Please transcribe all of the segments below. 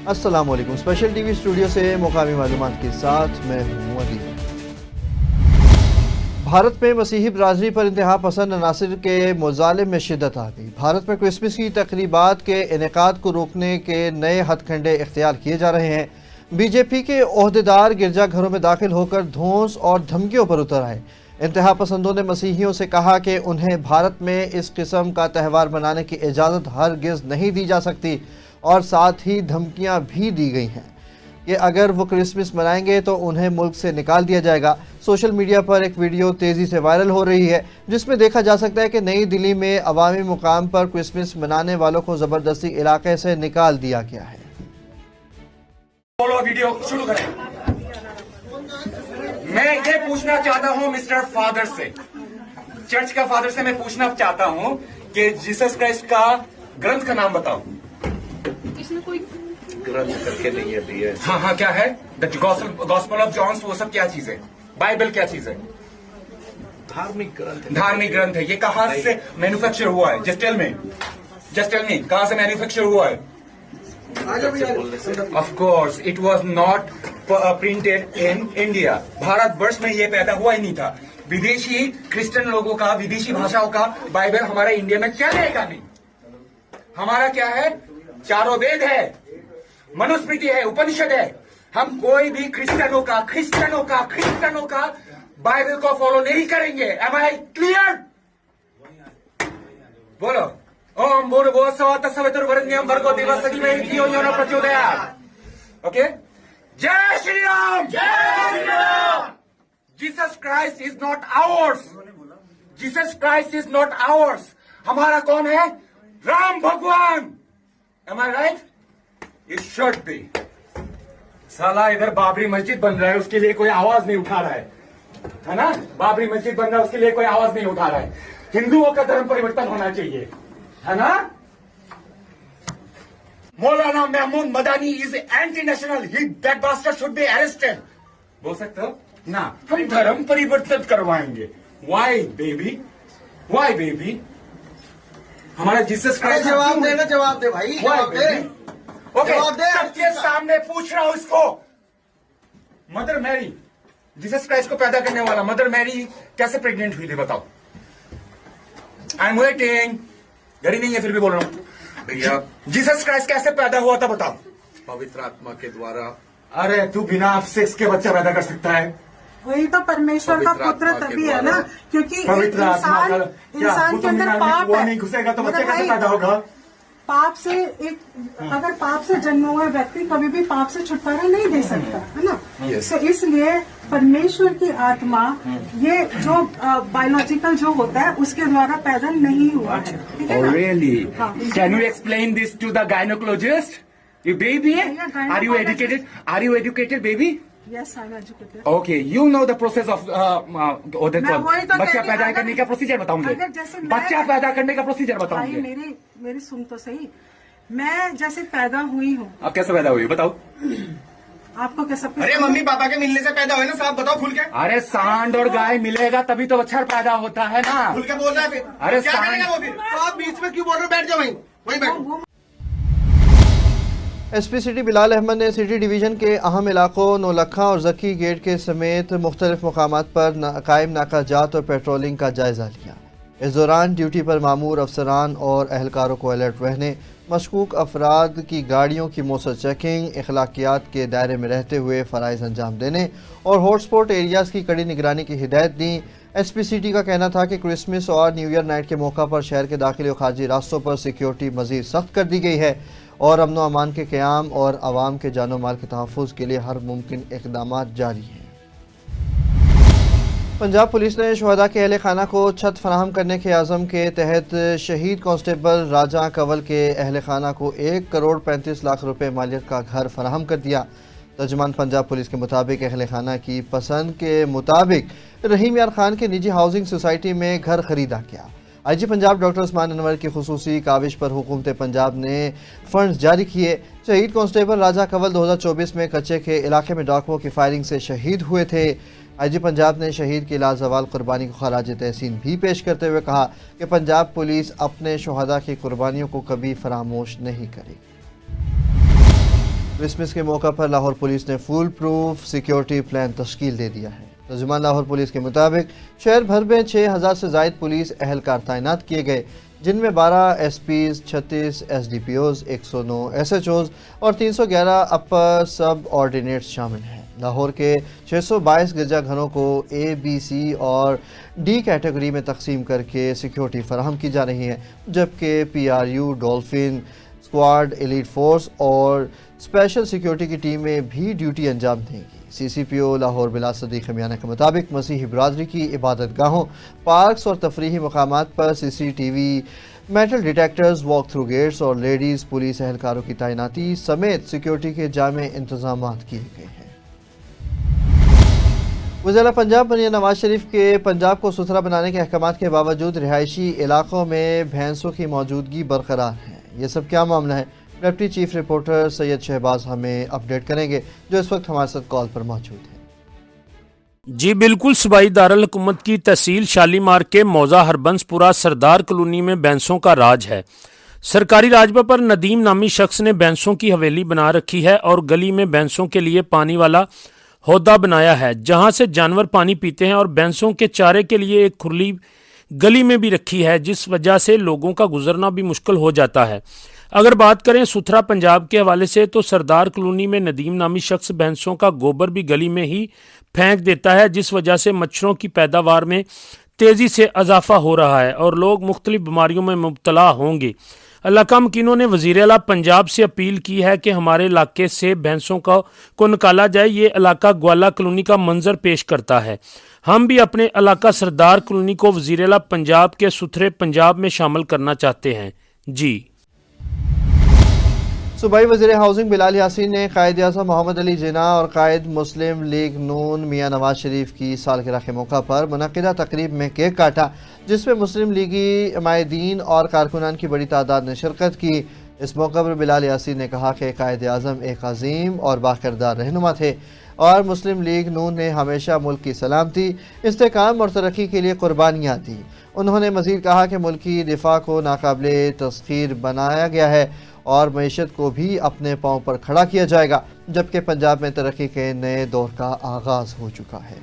السلام علیکم، special T V studio سے مقامی معلومات کے ساتھ میں ہوں علی۔ بھارت میں مسیحی برادری پر انتہا پسند عناصر کے مظالم میں شدت آ گئی۔ بھارت میں کرسمس کی تقریبات کے انعقاد کو روکنے کے نئے ہتھ کنڈے اختیار کیے جا رہے ہیں۔ بی جے پی کے عہدیدار گرجا گھروں میں داخل ہو کر دھونس اور دھمکیوں پر اتر آئے۔ انتہا پسندوں نے مسیحیوں سے کہا کہ انہیں بھارت میں اس قسم کا تہوار منانے کی اجازت ہرگز نہیں دی جا سکتی، اور ساتھ ہی دھمکیاں بھی دی گئی ہیں کہ اگر وہ کرسمس منائیں گے تو انہیں ملک سے نکال دیا جائے گا۔ سوشل میڈیا پر ایک ویڈیو تیزی سے وائرل ہو رہی ہے جس میں دیکھا جا سکتا ہے کہ نئی دلی میں عوامی مقام پر کرسمس منانے والوں کو زبردستی علاقے سے نکال دیا گیا ہے۔ ویڈیو شروع کریں۔ میں یہ پوچھنا چاہتا ہوں مسٹر فادر سے، چرچ کا فادر سے میں پوچھنا چاہتا ہوں کہ جیسس کرائسٹ کا گرنتھ کا نام بتاؤ۔ گرنتھ کر کے نہیں ہے۔ ہاں کیا ہے؟ دا گاسپل آف جانس، وہ سب کیا چیز ہے؟ بائبل کیا چیز ہے؟ دھارمک گرنتھ ہے۔ یہ کہاں سے مینوفیکچر ہوا ہے؟ جسٹ ٹیل می کہاں سے مینوفیکچر ہوا ہے؟ Of course it was not printed in India. Bharat brush میں یہ پیدا ہوا ہی نہیں تھا۔ ودیشی کرسچن لوگوں کا، ودیشی بھاشاؤں کا بائبل ہمارے انڈیا میں چلے گا نہیں۔ ہمارا کیا ہے؟ چاروں وید ہے، منوسمرتی ہے، اپنشد ہے۔ ہم کوئی بھی کرسچنوں کا بائبل کو فالو نہیں کریں گے۔ ایم آئی کلیئر؟ بولو اوم بھوربھوسوہ تتسویترورینیم بھرگو دیوسہ دھیمہی دھیو یو نہ پرچودیات۔ اوکے، جے Shri Ram, Jesus Christ is not ours, Jesus Christ is not ours. ہمارا کون ہے؟ رام بھگوان۔ Am I right? It should be. سالہ ادھر بابری مسجد بن رہا ہے، اس کے لیے کوئی آواز نہیں اٹھا رہا ہے نا؟ بابری مسجد بن رہا ہے، اس کے لیے کوئی آواز نہیں اٹھا رہا ہے۔ ہندوؤں کا دھرم پریورتن ہونا چاہیے، ہے نا؟ Maulana Mahmood Madani is anti national, that bastard should be arrested. بول سکتے ہو نا؟ ہم دھرم پریورتن کروائیں گے۔ Why baby? ہمارا جیسس کرائسٹ جواب دے بھائی، جواب دے۔ سب کے سامنے پوچھ رہا ہوں اس کو۔ مدر میری، جیسس کرائسٹ کو پیدا کرنے والا مدر میری کیسے پریگننٹ ہوئی تھی بتاؤ؟ I am waiting. گھر ہی نہیں ہے پھر بھی بول رہا ہوں۔ بھیا جیسس کرائسٹ کیسے پیدا ہوا تھا بتاؤ؟ پوتر آتما کے دوارا۔ ارے تو بنا آپ سے اس کے بچہ پیدا کر سکتا ہے؟ وہی تو پرمیشور کا پتر تبھی ہے نا، کیونکہ انسان کے اندر پاپ ہے۔ نہیں گھسے گا تو بچہ کیسے پیدا ہوگا؟ پاپ سے اگر پاپ سے جنم ہوا ویکتی کبھی بھی پاپ سے چھٹکارا نہیں دے سکتا ہے نا۔ تو اس لیے پرمیشور کی آتما یہ جو بایولوجیکل جو ہوتا ہے اس کے دوارا پیدا نہیں ہوا ہے، ٹھیک ہے نا؟ Really? Can you explain this to the gynecologist? You baby? Are you educated? Are you educated, baby? Yes, I'm educated. Okay, you know the process of بچہ پیدا کرنے کا پروسیجر بتاؤں گے۔ بچہ پیدا کرنے کا پروسیجر بتاؤں بھائی گے۔ میری سن تو صحیح، میں جیسے پیدا ہوئی ہوں، آپ کیسے پیدا ہوئی بتاؤ؟ آپ کو کیسا؟ ارے ممی پاپا کے ملنے سے پیدا ہوئے نا، صاحب بتاؤ کھل کے۔ ارے سانڈ اور گائے ملے گا تبھی تو بچہ پیدا ہوتا ہے نا۔ کھل کے بول رہا ہے پھر۔ ارے کیا کرے گا وہ پھر؟ تو آپ بیچ میں کیوں بول رہے ہو؟ بیٹھ جاؤ وہیں بیٹھو۔ ایس پی سٹی بلال احمد نے سٹی ڈویژن کے اہم علاقوں نولکھا اور زکی گیٹ کے سمیت مختلف مقامات پر قائم ناکہ جات اور پیٹرولنگ کا جائزہ لیا۔ اس دوران ڈیوٹی پر مامور افسران اور اہلکاروں کو الرٹ رہنے، مشکوک افراد کی گاڑیوں کی مؤثر چیکنگ، اخلاقیات کے دائرے میں رہتے ہوئے فرائض انجام دینے اور ہاٹ سپاٹ ایریاز کی کڑی نگرانی کی ہدایت دیں۔ ایس پی سٹی کا کہنا تھا کہ کرسمس اور نیو ایئر نائٹ کے موقع پر شہر کے داخلی اور خارجی راستوں پر سیکیورٹی مزید سخت کر دی گئی ہے اور امن و امان کے قیام اور عوام کے جان و مال کے تحفظ کے لیے ہر ممکن اقدامات جاری ہیں۔ پنجاب پولیس نے شہداء کے اہل خانہ کو چھت فراہم کرنے کے عزم کے تحت شہید کانسٹیبل راجہ کنول کے اہل خانہ کو 1 کروڑ 35 لاکھ روپے مالیت کا گھر فراہم کر دیا۔ ترجمان پنجاب پولیس کے مطابق اہل خانہ کی پسند کے مطابق رحیم یار خان کے نجی ہاؤسنگ سوسائٹی میں گھر خریدا گیا۔ آئی جی پنجاب ڈاکٹر عثمان انور کی خصوصی کاوش پر حکومت پنجاب نے فنڈز جاری کیے۔ شہید کانسٹیبل راجہ کنول 2024 میں کچے کے علاقے میں ڈاکوؤں کی فائرنگ سے شہید ہوئے تھے۔ آئی جی پنجاب نے شہید کی لازوال قربانی کو خراج تحسین بھی پیش کرتے ہوئے کہا کہ پنجاب پولیس اپنے شہداء کی قربانیوں کو کبھی فراموش نہیں کرے گی۔ क्रिसमस के मौका पर लाहौर पुलिस ने फुल प्रूफ सिक्योरिटी प्लान तश्कील दे दिया है। तर्जुमान लाहौर पुलिस के मुताबिक शहर भर में 6000 से जायद पुलिस एहलकार तैनात किए गए, जिनमें 12 एसपीज, 36 एसडीपीओज, 109 एसएचओज और 311 अपर सब ऑर्डिनेट्स शामिल हैं। लाहौर के 622 गिरजाघरों को ए, बी, सी और डी कैटेगरी में तकसीम करके सिक्योरिटी फराहम की जा रही है, जबकि PRU, dolphin squad, elite force और स्पेशल सिक्योरिटी की टीमें भी ड्यूटी अंजाम देंगी। CCPO लाहौर बिलाल सदीक मियाना के मुताबिक मसीही बरादरी की इबादत गाहों, पार्क्स और तफरीही मकामात पर CCTV, metal detectors, walk through gates और लेडीज़ पुलिस एहलकारों की तैनाती समेत सिक्योरिटी के जामे इंतजाम किए गए हैं। वज़ीर पंजाब मरियम नवाज शरीफ के पंजाब को सुथरा बनाने के अहकामात के बावजूद रिहायशी इलाकों में भैंसों की मौजूदगी बरकरार है। ये सब क्या मामला है? Deputy chief reporter Syed Shahbaz हमें अपडेट करेंगे, जो इस वक्त हमारे साथ कॉल पर मौजूद है। जी बिल्कुल, सूबाई दारुल हुकूमत की तहसील शालीमार के मौजा हरबंसपुरा सरदार कॉलोनी में भैंसों का राज है। सरकारी राजपा पर नदीम नामी शख्स ने भैंसों की हवेली बना रखी है और गली में भैंसों के लिए पानी वाला हौदा बनाया है, जहां से जानवर पानी पीते हैं, और भैंसों के चारे के लिए एक खुरली गली में भी रखी है, जिस वजह से लोगों का गुजरना भी मुश्किल हो जाता है। अगर बात करें सुथरा पंजाब के हवाले से, तो सरदार कॉलोनी में नदीम नामी शख्स भैंसों का गोबर भी गली में ही फेंक देता है, जिस वजह से मच्छरों की पैदावार में तेज़ी से इजाफा हो रहा है और लोग मुख्तलिफ बीमारियों में मुब्तला होंगे। इलाका मकीनों ने वज़ीर आला पंजाब से अपील की है कि हमारे इलाके से भैंसों को निकाला जाए। ये इलाका ग्वाला कॉलोनी का मंजर पेश करता है। हम भी अपने इलाका सरदार कॉलोनी को वज़ीर आला पंजाब के सुथरे पंजाब में शामिल करना चाहते हैं। जी सूबाई वज़ीर हाउसिंग बिलाल यासीन ने कायद आज़म मोहम्मद अली जिन्ना और कायद मुस्लिम लीग नून मियां नवाज शरीफ की सालगिरह के मौका पर मुनक़िदा तकरीब में केक काटा, जिसमें मुस्लिम लीगी अमायदीन और कारकुनान की बड़ी तादाद ने शिरकत की। इस मौका पर बिलाल यासीन ने कहा कि कायद आज़म एक अजीम और बाकिरदार रहनुमा थे और मुस्लिम लीग नून ने हमेशा मुल्क की सलामती, इस्तेकाम और तरक्की के लिए कुर्बानियाँ दी। उन्होंने मज़ीद कहा कि मुल्क की दिफा को नाकाबिले तस्खीर बनाया गया है और मईशत को भी अपने पाँव पर खड़ा किया जाएगा, जबकि पंजाब में तरक्की के नए दौर का आगाज़ हो चुका है।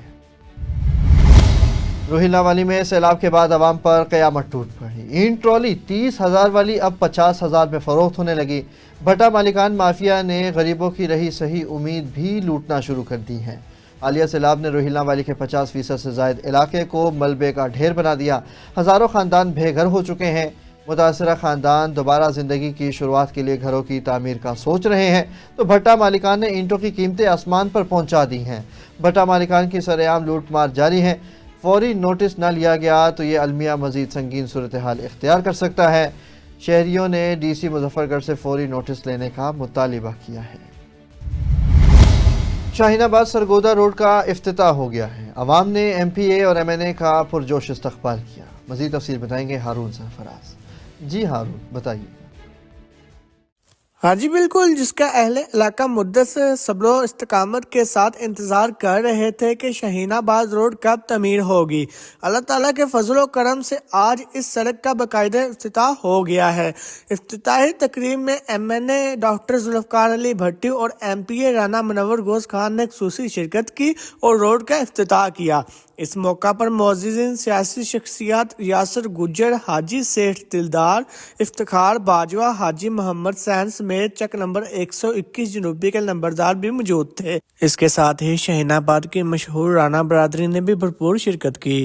रोहिल्ला वाली में सैलाब के बाद अवाम पर क़यामत टूट पड़ी। ईंट ट्रॉली 30,000 वाली अब 50,000 में फ़रोख्त होने लगी। भट्टा मालिकान माफिया ने गरीबों की रही सही उम्मीद भी लूटना शुरू कर दी है। हालिया सैलाब ने रोहिल्ला वाली के 50% से ज़ायद इलाके को मलबे का ढेर बना दिया। हज़ारों ख़ानदान बेघर हो चुके हैं। मुतासरा ख़ानदान दोबारा ज़िंदगी की शुरुआत के लिए घरों की तामीर का सोच रहे हैं, तो भट्टा मालिकान ने ईंटों की कीमतें आसमान पर पहुंचा दी हैं। भट्टा मालिकान की सरेआम लूट मार जारी है। फौरी नोटिस न लिया गया तो ये अलमिया मज़ीद संगीन सूरत हाल इख्तियार कर सकता है। शहरियों ने DC मुजफ्फरगढ़ से फौरी नोटिस लेने का मुतालिबा किया है। शाहीनाबाद सरगोदा रोड का इफ्तिताह हो गया है। अवाम ने MPA और MNA का पुरजोश इस्तकबाल किया। मज़ीद तफसील बताएंगे हारून सरफराज। जी हारून, बताइए। हाँ जी बिल्कुल, जिसका अहले इलाका मुद्दत से सब्र और इस्तकामत के साथ इंतज़ार कर रहे थे कि शाहीनाबाद रोड कब तमीर होगी। अल्लाह ताला के फजल व करम से आज इस सड़क का बाकायदा इफ्तिताह हो गया है। इफ्तिताही तकरीब में MNA डॉक्टर जुल्फ़कार अली भट्टी और MPA राना मुनव्वर गोस खान ने खुसूसी शिरकत की और रोड का इफ्तिताह किया। इस मौका पर मौजूदीन सियासी शख्सियात यासर गुज्जर, हाजी सेठ दिलदार, इफ्तिखार बाजवा, हाजी मोहम्मद सैन समेत चक नंबर 121 जनूबी के नंबरदार भी मौजूद थे। इसके साथ ही शाहीनाबाद की मशहूर राना बरादरी ने भी भरपूर शिरकत की।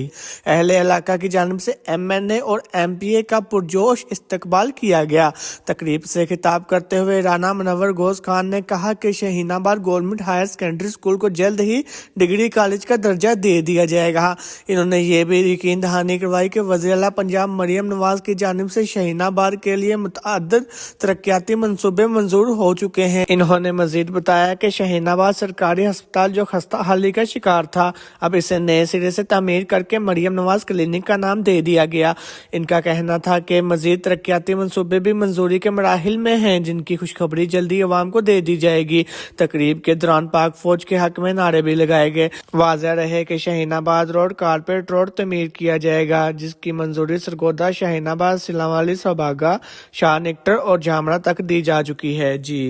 अहले इलाका की जानिब से MNA और MPA का पुरजोश इस्तकबाल किया गया। तकरीब से खिताब करते हुए राना मुनव्वर गोस खान ने कहा कि शाहीनाबाद गवर्नमेंट हायर सेकेंडरी स्कूल को जल्द ही डिग्री कॉलेज का दर्जा दे दिया जाएगा। इन्होंने ये भी यकीन दहानी करवाई कि वज़ीर आला पंजाब मरियम नवाज की जानिब से शाहीनाबाद के लिए मुतअद्दिद तरक्याती मंसूबे मंजूर हो चुके हैं। इन्होंने मजीद बताया कि शाहीनाबाद सरकारी अस्पताल जो खस्ता हाली का शिकार था, अब इसे नए सिरे से तामीर करके मरियम नवाज क्लिनिक का नाम दे दिया गया। इनका कहना था कि मजीद तरक्याती मंसूबे भी मंजूरी के मराहिल में हैं, जिनकी खुशखबरी जल्दी अवाम को दे दी जाएगी। तकरीब के दौरान पाक फौज के हक में नारे भी लगाए गए। वाज़ेह रहे कि शाहीनाबाद रोड कारपेट रोड तमीर किया जाएगा, जिसकी मंजूरी सरगोदा, शाहीनाबाद, सिलावाली, सौभागा, शाह निकटर और जामरा तक दी जा चुकी है। जी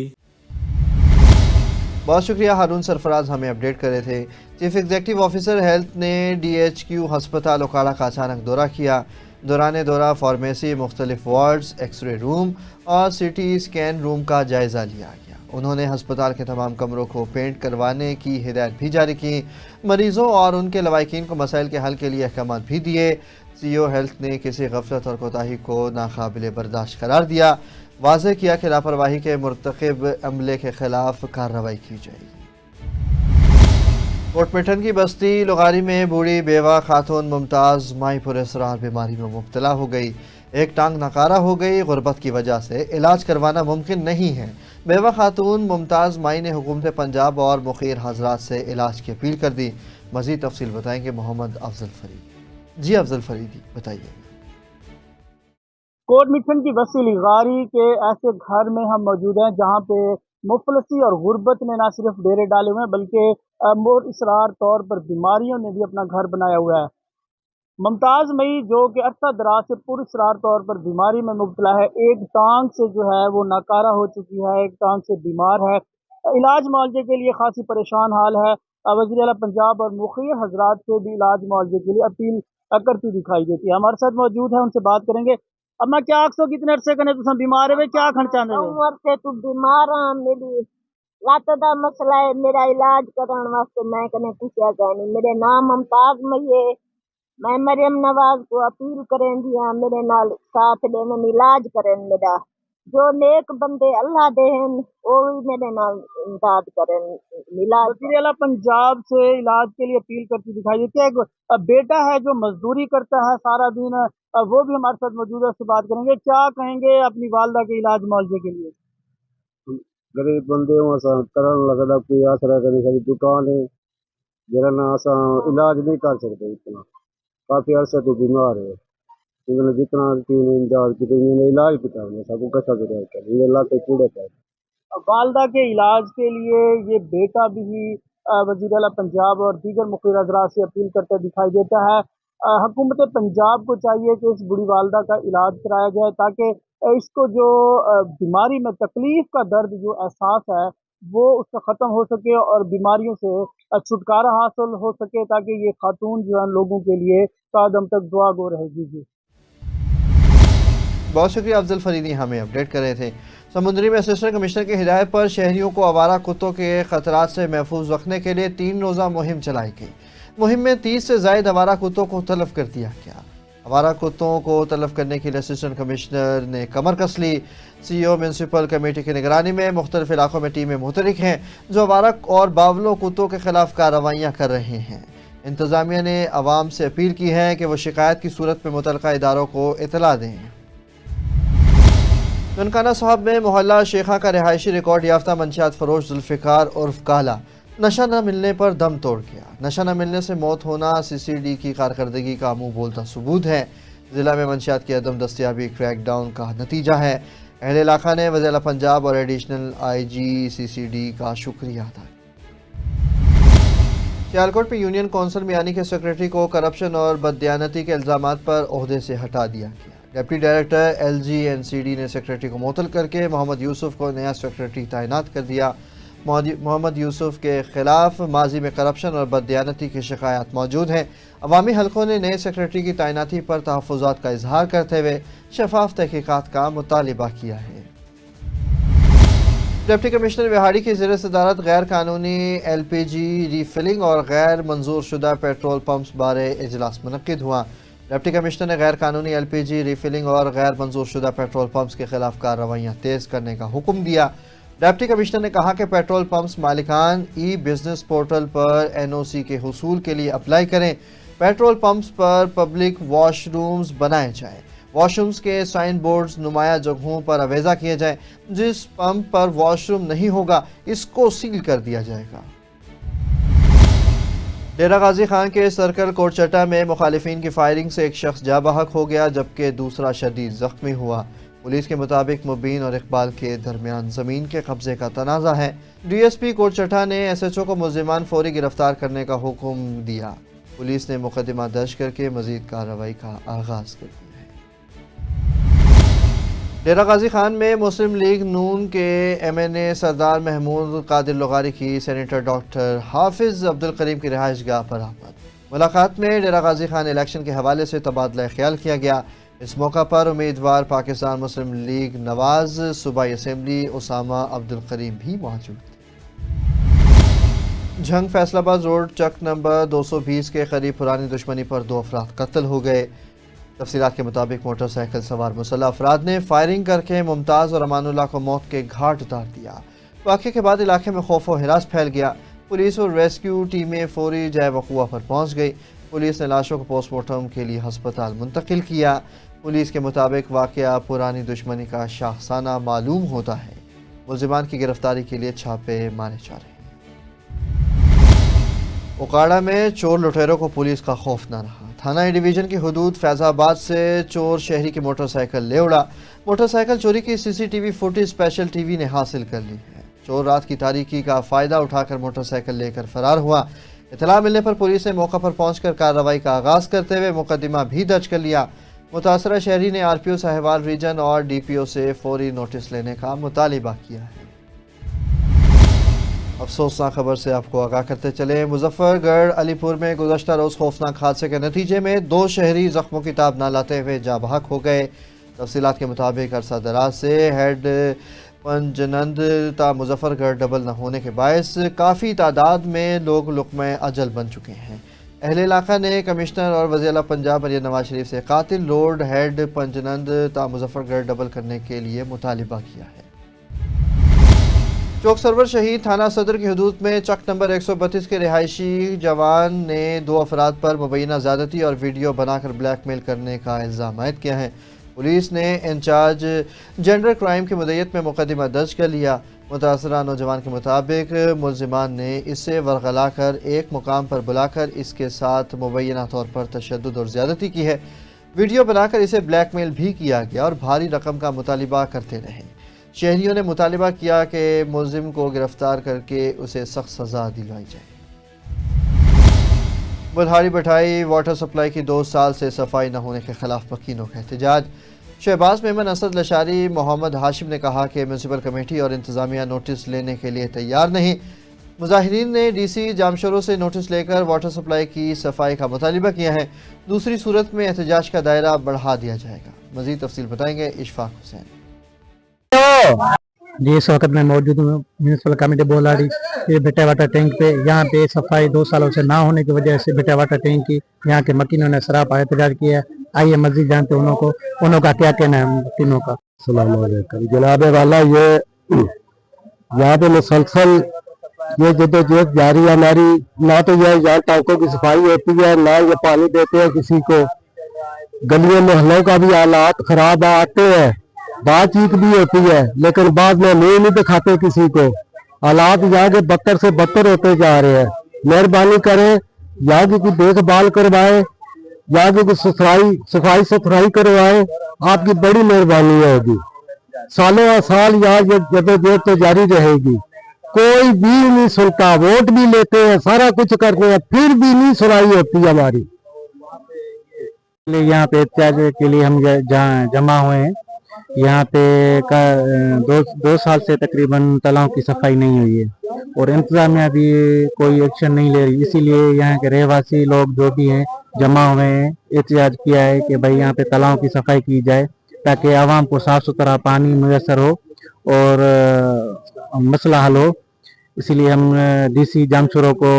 बहुत शुक्रिया हारून सरफराज हमें अपडेट कर रहे थे। चीफ एग्जीक्यूटिव ऑफिसर हेल्थ ने DHQ हस्पताल ओकाड़ा का अचानक दौरा किया। दौरान दौरा फार्मेसी, मुख्तलिफ वार्ड्स, एक्सरे रूम और CT स्कैन रूम का जायज़ा लिया गया। उन्होंने हस्पताल के तमाम कमरों को पेंट करवाने की हिदायत भी जारी की। मरीजों और उनके लवाहिकीन को मसाइल के हल के लिए अहकाम भी दिए। CEO हेल्थ ने किसी गफलत और कोताही को नाकाबिल बर्दाश्त करार दिया। वाज़ेह किया कि लापरवाही के मुर्तकिब अमले के खिलाफ कार्रवाई की जाएगी। कोटमिठन की बस्ती लुगारी में बूढ़ी बेवा खातून मुमताज़ माई पुरअसरार बीमारी में मुब्तला हो गई। एक टांग नकारा हो गई। गुर्बत की वजह से इलाज करवाना मुमकिन नहीं है। बेवा खातून मुमताज़ माई ने हुकूमत पंजाब और मुखीर हजरात से इलाज की अपील कर दी। मज़ीद तफसील बताएंगे मोहम्मद अफजल फरीदी। जी अफजल फरीदी बताइए। कोटमिठन की बस्ती लुगारी के ऐसे घर में हम मौजूद हैं जहां पे मुफलसी और गुर्बत ने न सिर्फ डेरे डाले हुए हैं बल्कि मुरअसरार तौर पर बीमारियों ने भी अपना घर बनाया हुआ है। मुमताज़ मई जो कि अरसा दराज से पुरअसरार तौर पर बीमारी में मुब्तला है, एक टांग से जो है वो नाकारा हो चुकी है, एक टांग से बीमार है, इलाज मुआवजे के लिए खासी परेशान हाल है। वज़ीर आला पंजाब और मुखीर हजरात से भी इलाज मुआवजे के लिए अपील करती दिखाई देती है। हमारे साथ मौजूद है, उनसे बात करेंगे। अब मैं क्या आखो कितने अरसे कने तुम बीमार है, क्या खण चाहते हो? उम्र से तू बीमार हाँ, मेरी लत दा मसला है, मेरा इलाज करने वास्ते मैं कने पूछा जानी। मेरे नाम मुमताज मई है, मैं मरियम नवाज को अपील करें दिया मेरे नाल साथ देवन इलाज करें। मेरा जो नेक बंदे अल्लाह देन वो भी मेरे नाल इमदाद करें। वज़ीर आला पंजाब से इलाज के लिए अपील करती दिखाई देती है। एक बेटा है जो मजदूरी करता है सारा दिन, वो भी हमारे साथ मौजूद है, उससे बात करेंगे। क्या कहेंगे अपनी वालदा के इलाज मुआवजे के लिए? गरीब बंदे करन लगदा कोई आसरा करने सारी दुकान है जरा ना असा इलाज नहीं कर सकते। इतना काफी अरसे तो बीमार है, जितना इमदाद की इलाज किया सबको कैसा कर अल्लाह के पूरे पाए। वालदा के इलाज के लिए ये बेटा भी वज़ीर आला पंजाब और दीगर मुखीर हज़रात से अपील करते दिखाई देता है। हुकूमत पंजाब को चाहिए कि इस बूढ़ी वालदा का इलाज कराया जाए ताकि इसको जो बीमारी में तकलीफ का दर्द जो एहसास है वो उससे ख़त्म हो सके और बीमारियों से छुटकारा हासिल हो सके, ताकि ये खातून जो है लोगों के लिए कदम तक दुआ गो रहेगी। जी बहुत शुक्रिया अफजल फरीदी हमें अपडेट कर रहे थे। समुद्री में असिस्टेंट कमिश्नर की हिदायत पर शहरियों को आवारा कुत्तों के खतरात से महफूज रखने के लिए 3 रोज़ा मुहिम चलाई गई। मुहिम में 30 से ज़ायद आवारा कुत्तों को तलब कर दिया गया। आवारा कुत्तों को तलब करने के लिए असिस्टेंट कमिश्नर ने कमर कस ली। CEO म्यूनसिपल कमेटी की निगरानी में मुख्तलिफ इलाकों में टीमें मुतहरिक हैं जो आवारा और बावलों कुत्तों के खिलाफ कार्रवाइयाँ कर रहे हैं। इंतज़ामिया ने आवाम से अपील की है कि वो शिकायत की सूरत में मुतल्लिका इदारों को इतला दें। ननकाना साहब में मोहल्ला शेखा का रिहायशी रिकॉर्ड याफ्ता मंशियात फरोश जुल्फ़िकार उर्फ काला नशा न मिलने पर दम तोड़ गया। नशा न मिलने से मौत होना CCD की कारकर्दगी का मुँह बोलता सबूत है। ज़िला में मंशियात की अदम दस्तियाबी क्रैक डाउन का नतीजा है। अहल इलाका ने वज़ीर आला पंजाब और एडिशनल IG CCD का शुक्रिया अदा किया। सियालकोट में यूनियन कौंसिल मियानी के सेक्रेटरी को करप्शन और बददियानती के इल्ज़ामात पर ओहदे से हटा दिया गया। डिप्टी डायरेक्टर LG&CD ने सेक्रेटरी को मुअत्तल करके मोहम्मद यूसुफ को नया सेक्रेटरी तैनात कर दिया। मोहम्मद यूसुफ के खिलाफ माजी में करप्शन और बददियानती की शिकायत मौजूद हैं। अवामी हलकों ने नए सेक्रेटरी की तैनाती पर तहफ़्फ़ुज़ात का इजहार करते हुए शफाफ तहकीकात का मुतालिबा किया है। डिप्टी कमिश्नर विहाड़ी की ज़ेर सदारत गैर कानूनी LPG रीफिलिंग और गैर मंजूर शुदा पेट्रोल पम्प्स बारे इजलास मुनक्किद हुआ। डिप्टी कमिश्नर ने गैर कानूनी LPG रीफिलिंग और गैर मंजूर शुदा पेट्रोल पम्प्स के खिलाफ कार्रवाइयाँ तेज़ करने का हुक्म दिया। डिप्टी कमिश्नर ने कहा कि पेट्रोल पम्प्स मालिकान ई-बिज़नेस पोर्टल पर NOC के हुसूल के लिए अप्लाई करें। पेट्रोल पम्प्स पर पब्लिक वॉशरूम्स बनाए जाएँ। वॉशरूम्स के साइन बोर्ड्स नुमाया जगहों पर अवेजा किए जाएँ। जिस पंप पर वॉशरूम नहीं होगा इसको सील कर दिया जाएगा। डेरा गाजी खान के सर्कल कोटचटा में मुखालिफिन की फायरिंग से एक शख्स जा बहक हो गया जबकि दूसरा शदीद जख्मी हुआ। पुलिस के मुताबिक मुबीन और इकबाल के दरमियान ज़मीन के कब्जे का तनाज़ा है। DSP कोटचटा ने SHO को मुल्ज़िमान फौरी गिरफ्तार करने का हुक्म दिया। पुलिस ने मुकदमा दर्ज करके मज़ीद कार्रवाई का आगाज़ कर दिया है। डेरा गाजी खान में मुस्लिम लीग नून के MNA सरदार महमूद कादिर लगारी की सेनेटर डॉक्टर हाफिज अब्दुल करीम की रिहाइश गाह पर आमद। मुलाकात में डेरा गाजी खान इलेक्शन के हवाले से तबादला ख्याल किया गया। इस मौका पर उम्मीदवार पाकिस्तान मुस्लिम लीग नवाज सूबाई असम्बली उसामा अब्दुल करीम भी मौजूद थे। झंग फैसलाबाद रोड चक नंबर 220 के करीब पुरानी दुश्मनी पर 2 अफराद कत्ल हो गए। तफसीलात के मुताबिक मोटरसाइकिल सवार मुसल्लह अफराद ने फायरिंग करके मुमताज़ और अमानुल्लाह को मौत के घाट उतार दिया। वाक़े के बाद इलाके में खौफ व हिरास फैल गया। पुलिस और रेस्क्यू टीमें फौरी जाए वक़ुआ पर पहुँच गई। पुलिस ने लाशों को पोस्टमार्टम के लिए हस्पताल मुंतकिल किया। पुलिस के मुताबिक वाक़या पुरानी दुश्मनी का शाखसाना मालूम होता है। मुलजिमान की गिरफ्तारी के लिए छापे मारे जा रहे हैं। उकाड़ा में चोर लुटेरों को पुलिस का खौफ न रहा। थाना ए डिवीज़न की हदूद फैज़ाबाद से चोर शहरी की मोटरसाइकिल ले उड़ा। मोटरसाइकिल चोरी की CCTV फुटेज स्पेशल TV ने हासिल कर ली है। चोर रात की तारीकी का फ़ायदा उठाकर मोटरसाइकिल लेकर फरार हुआ। इतला मिलने पर पुलिस ने मौका पर पहुंचकर कार्रवाई का आगाज़ करते हुए मुकदमा भी दर्ज कर लिया। मुतासरा शहरी ने RPO साहिवाल रीजन और DPO से फौरी नोटिस लेने का मुतालिबा किया है। अफसोसनाक खबर से आपको आगाह करते चले। मुजफ्फरगढ़ अलीपुर में गुज़श्ता रोज़ खौफनाक हादसे के नतीजे में 2 शहरी ज़ख्मों की ताब न लाते हुए जाँ बहक हो गए। तफसीलात के मुताबिक अरसा दराज से हेड पंजनंद ता मुजफ्फरगढ़ डबल न होने के बायस काफ़ी तादाद में लोग लुक़्मे अजल बन चुके हैं। अहले इलाका ने कमिश्नर और वज़ीर आला पंजाब मरियम नवाज शरीफ से कातिल रोड हेड पंजनंद ता मुजफ्फरगढ़ डबल करने के लिए मुतालिबा किया है। चौक सरवर शहीद थाना सदर की हदूद में चक नंबर 132 के रिहायशी जवान ने 2 अफराद पर मुबैना ज़्यादती और वीडियो बनाकर ब्लैकमेल करने का इल्ज़ाम आयद किया है। पुलिस ने इंचार्ज जेंडर क्राइम की मुद्दत में मुकदमा दर्ज कर लिया। मुतासरा नौजवान के मुताबिक मुलजिमान ने इसे वरगला कर एक मुकाम पर बुलाकर इसके साथ मुबैना तौर पर तशद्दुद और ज़्यादती की है। वीडियो बनाकर इसे ब्लैकमेल भी किया गया और भारी रकम का मुतालिबा करते रहे। शहरियों ने मुतालिबा किया कि मुलजिम को गिरफ्तार करके उसे सख्त सज़ा दिलवाई जाए। बुल्हाड़ी बठाई वाटर सप्लाई की 2 साल से सफाई न होने के खिलाफ मकीनों का एहतजाज। शहबाज मेमन, असद लशारी, मोहम्मद हाशिम ने कहा कि म्यूनसिपल कमेटी और इंतज़ामिया नोटिस लेने के लिए तैयार नहीं। मुजाहिरीन ने DC जामशोरों से नोटिस लेकर वाटर सप्लाई की सफाई का मुतालिबा किया है। दूसरी सूरत में एहतजाज का दायरा बढ़ा दिया जाएगा। मज़ीद तफसील बताएंगे इशफाक हुसैन। जी, इस वक्त मैं मौजूद हूँ म्यूनसिपल कमेटी बुल्हाड़ी के बेटा वाटर टैंक पे। यहाँ पे सफाई 2 सालों से ना होने की वजह से बेटा वाटर टैंक की यहाँ के मकीनों ने सरापा एहतजाज किया है। आइए मस्जिद जानते हैं उन्हों का क्या कहना है मकीनों का। जनाब वाला, ये यहाँ पे मुसलसल ये जद्दोजहद जारी है हमारी। ना तो ये यहाँ टैंकों की सफाई होती है, ना ये पानी देते हैं किसी को। गलियों मोहल्लों का भी हालात खराब आते हैं, बातचीत भी होती है, लेकिन बाद में मुंह नहीं दिखाते किसी को। हालात यहाँ के बदतर से बदतर होते जा रहे हैं। मेहरबानी करें, यहाँ की देखभाल करवाएं, यहाँ की सफाई सुथराई करवाएं, आपकी बड़ी मेहरबानी होगी। सालों साल यहाँ जद्दोजहद तो जारी रहेगी। कोई भी नहीं सुनता, वोट भी लेते हैं, सारा कुछ करते हैं, फिर भी नहीं सुनाई होती हमारी। यहाँ पे एहतजाज के लिए हम जमा हुए हैं। यहाँ पे 2 साल से तकरीबन तालाबों की सफाई नहीं हुई है और इंतजामिया भी कोई एक्शन नहीं ले रही। इसीलिए यहाँ के रहवासी लोग जो भी हैं जमा हुए हैं, एहतजाज किया है कि भाई यहाँ पे तालाबों की सफाई की जाए ताकि आवाम को साफ सुथरा पानी मुयसर हो और मसला हल हो। इसीलिए हम DC जामशोरों को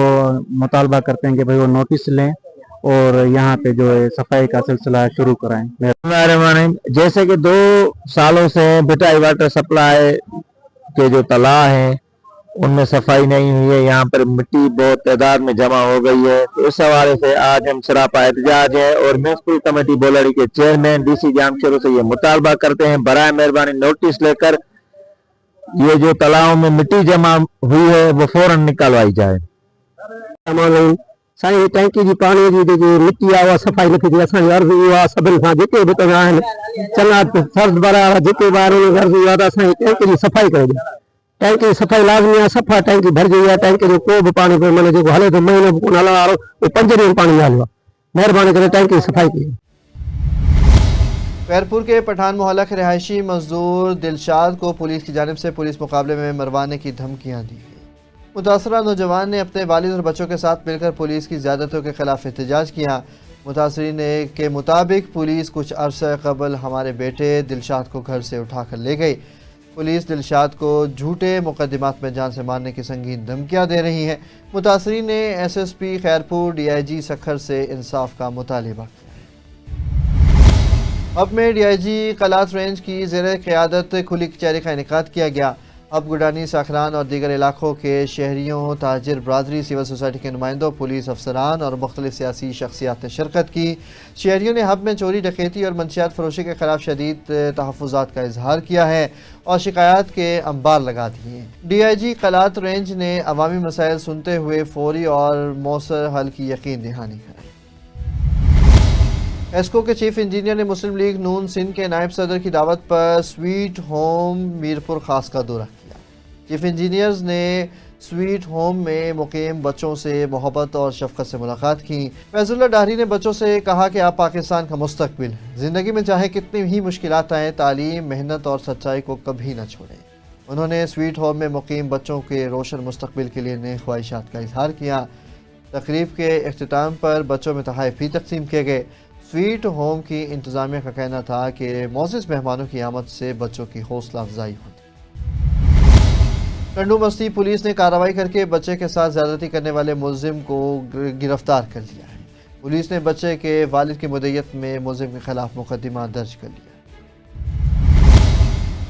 मुतालबा करते हैं कि भाई वो नोटिस लें और यहाँ पे जो है सफाई का सिलसिला शुरू कराएं। जैसे कि 2 सालों से बेटाई वाटर सप्लाई के जो तालाब हैं उनमें सफाई नहीं हुई है। यहाँ पर मिट्टी बहुत तादाद में जमा हो गई है। तो इस हवाले से आज हम सरापा एहतजाज है और म्यूनसिपल कमेटी बुल्हाड़ी के चेयरमैन DC जामशोरों से ये मुतालबा करते हैं, बराए मेहरबानी नोटिस लेकर ये जो तालाबों में मिट्टी जमा हुई है वो फौरन निकलवाई जाए। साईं टैंकी जी पानी जी जेकी मिट्टी आहे उहा सफ़ाई नथी थिए। असांजी अर्ज़ी इहा आहे सभिनी खां जेके बि तव्हां आहिनि चङा फर्ज़ भरिया वारा जेके ॿार उन्हनि अर्ज़ी आहे त असांजी टैंकी जी सफ़ाई करे ॾियो। टैंकी जी सफ़ाई लाज़मी आहे, सफ़ा टैंकी भरिजी वई आहे। टैंकी जो को बि पाणी माना जेको हले थो महीनो बि कोन हलण वारो, उहो 5 ॾींहं पाणी हलियो आहे। महिरबानी करे टैंकी जी सफ़ाई कयो। خیرپور کے پٹھان محلہ کے رہائشی مزدور دلشاد کو پولیس کی جانب سے پولیس مقابلے میں مروانے کی دھمکیاں دی گئی۔ متاثرہ نوجوان نے اپنے والد اور بچوں کے ساتھ مل کر پولیس کی زیادتیوں کے خلاف احتجاج کیا۔ متاثرین کے مطابق پولیس کچھ عرصہ قبل ہمارے بیٹے دلشاد کو گھر سے اٹھا کر لے گئی۔ پولیس دلشاد کو جھوٹے مقدمات میں جان سے مارنے کی سنگین دھمکیاں دے رہی ہے۔ متاثرین نے S S P Khairpur D I G Sukkur سے انصاف کا مطالبہ کیا ہے۔ اب میں D I G Kalat range کی زیر قیادت کھلی کچہری کا انعقاد کیا گیا۔ اب گڈانی، ساکھران اور دیگر علاقوں کے شہریوں، تاجر برادری، سول سوسائٹی کے نمائندوں، پولیس افسران اور مختلف سیاسی شخصیات نے شرکت کی۔ شہریوں نے ہب میں چوری، ڈکیتی اور منشیات فروشی کے خلاف شدید تحفظات کا اظہار کیا ہے اور شکایات کے انبار لگا دیے ہیں۔ D I G Kalat range نے عوامی مسائل سنتے ہوئے فوری اور مؤثر حل کی یقین دہانی کرائی۔ ایسکو کے چیف انجینئر نے مسلم لیگ نون سندھ کے نائب صدر کی دعوت پر سویٹ ہوم میرپور خاص کا دورہ کیا۔ چیف انجینئرز نے سویٹ ہوم میں مقیم بچوں سے محبت اور شفقت سے ملاقات کی۔ فیض اللہ ڈاہری نے بچوں سے کہا کہ آپ پاکستان کا مستقبل ہیں، زندگی میں چاہے کتنی ہی مشکلات آئیں، تعلیم، محنت اور سچائی کو کبھی نہ چھوڑیں۔ انہوں نے سویٹ ہوم میں مقیم بچوں کے روشن مستقبل کے لیے نئے خواہشات کا اظہار کیا۔ تقریب کے اختتام پر بچوں میں تحائف بھی تقسیم کیے گئے۔ سویٹ ہوم کی انتظامیہ کا کہنا تھا کہ معزز مہمانوں کی آمد سے بچوں کی حوصلہ افزائی ہوتی۔ ٹنڈو مستی پولیس نے کارروائی کر کے بچے کے ساتھ زیادتی کرنے والے ملزم کو گرفتار کر لیا ہے۔ پولیس نے بچے کے والد کی مدعیت میں ملزم کے خلاف مقدمہ درج کر لیا ہے۔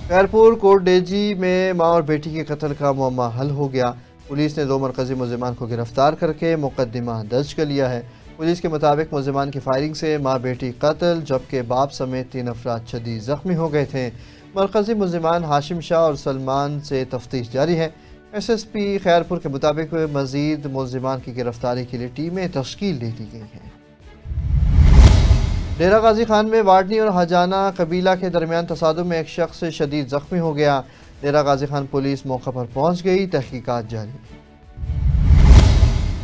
خیرپور کوٹ ڈیجی میں ماں اور بیٹی کے قتل کا معمہ حل ہو گیا۔ پولیس نے 2 مرکزی ملزمان کو گرفتار کر کے مقدمہ درج کر لیا ہے۔ پولیس کے مطابق ملزمان کی فائرنگ سے ماں بیٹی قتل جبکہ باپ سمیت 3 افراد شدید زخمی ہو گئے تھے۔ مرکزی ملزمان ہاشم شاہ اور سلمان سے تفتیش جاری ہے۔ ایس ایس پی خیرپور کے مطابق مزید ملزمان کی گرفتاری کے لیے ٹیمیں تشکیل دے دی گئی ہیں۔ ڈیرہ غازی خان میں واڈنی اور حجانہ قبیلہ کے درمیان تصادم میں ایک شخص شدید زخمی ہو گیا۔ ڈیرہ غازی خان پولیس موقع پر پہنچ گئی، تحقیقات جاری۔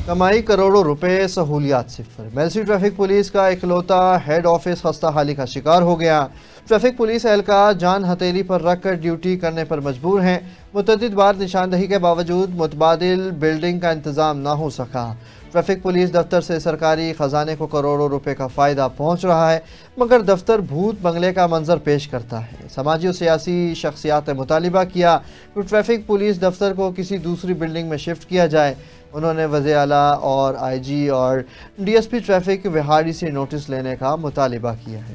کمائی کروڑوں روپے، سہولیات صفر۔ میلسی ٹریفک پولیس کا اکلوتا ہیڈ آفس خستہ حالی کا شکار ہو گیا۔ ٹریفک پولیس اہلکار جان ہتھیلی پر رکھ کر ڈیوٹی کرنے پر مجبور ہیں۔ متعدد بار نشاندہی کے باوجود متبادل بلڈنگ کا انتظام نہ ہو سکا۔ ٹریفک پولیس دفتر سے سرکاری خزانے کو کروڑوں روپے کا فائدہ پہنچ رہا ہے، مگر دفتر بھوت بنگلے کا منظر پیش کرتا ہے۔ سماجی اور سیاسی شخصیات نے مطالبہ کیا کہ ٹریفک پولیس دفتر کو کسی دوسری بلڈنگ میں شفٹ کیا جائے۔ انہوں نے وزیر اعلیٰ اور آئی جی اور D S P traffic Vehari سے نوٹس لینے کا مطالبہ کیا ہے۔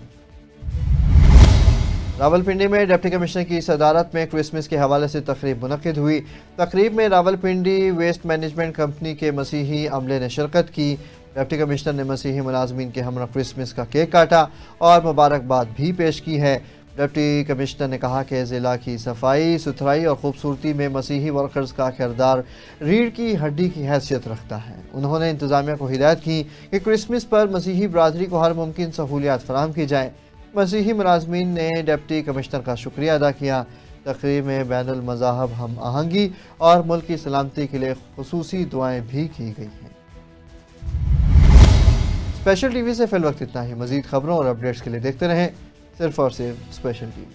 راولپنڈی میں ڈپٹی کمشنر کی صدارت میں کرسمس کے حوالے سے تقریب منعقد ہوئی۔ تقریب میں راولپنڈی ویسٹ مینجمنٹ کمپنی کے مسیحی عملے نے شرکت کی۔ ڈپٹی کمشنر نے مسیحی ملازمین کے ہمراہ کرسمس کا کیک کاٹا اور مبارکباد بھی پیش کی ہے۔ ڈپٹی کمشنر نے کہا کہ ضلع کی صفائی ستھرائی اور خوبصورتی میں مسیحی ورکرز کا کردار ریڑھ کی ہڈی کی حیثیت رکھتا ہے۔ انہوں نے انتظامیہ کو ہدایت کی کہ کرسمس پر مسیحی برادری کو ہر ممکن سہولیات فراہم کی جائے۔ مسیحی ملازمین نے ڈپٹی کمشنر کا شکریہ ادا کیا۔ تقریب میں بین المذاہب ہم آہنگی اور ملک کی سلامتی کے لیے خصوصی دعائیں بھی کی گئی ہیں۔ اسپیشل ٹی وی سے فی الوقت اتنا ہی۔ مزید خبروں اور اپڈیٹس کے لیے دیکھتے رہیں صرف اور صرف اسپیشل ٹی وی۔